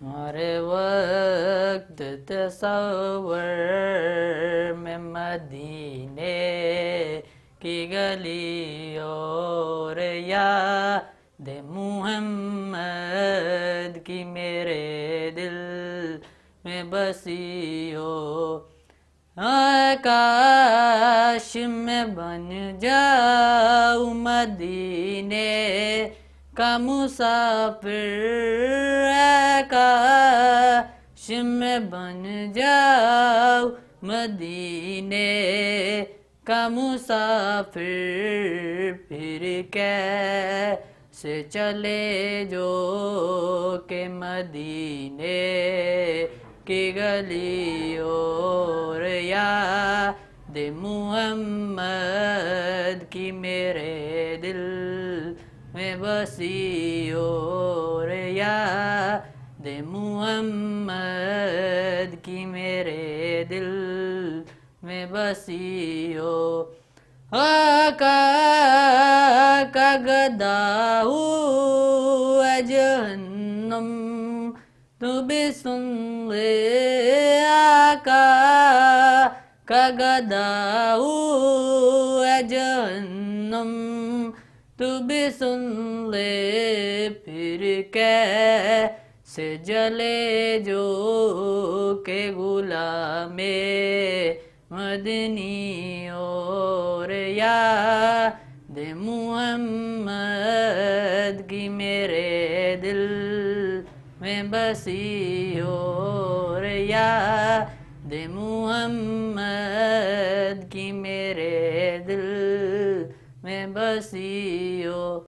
ہر وقت تصور میں مدینے کی گلی اور یاد محمد کی میرے دل میں بسی ہو۔ کاش میں بن جاؤں مدینے کا مسافر، کاش میں بن جاؤں مدینے کا مسافر، پھر کیسے چلے جو کہ مدینے کی گلی اور یاد محمد کی میرے دل میں بسی اور یاد محمد کی میرے دل میں بسی ہو۔ آقا کا گدا ہوا جہنم تو بھی سن لے، آقا کا گدا ہوا جہنم تو بھی سن لے، پھر کیسے جلے جو کہ غلام مدنی اور یاد محمد کی میرے دل میں بسی اور یاد محمد کی میرے دل میں بسی ہو۔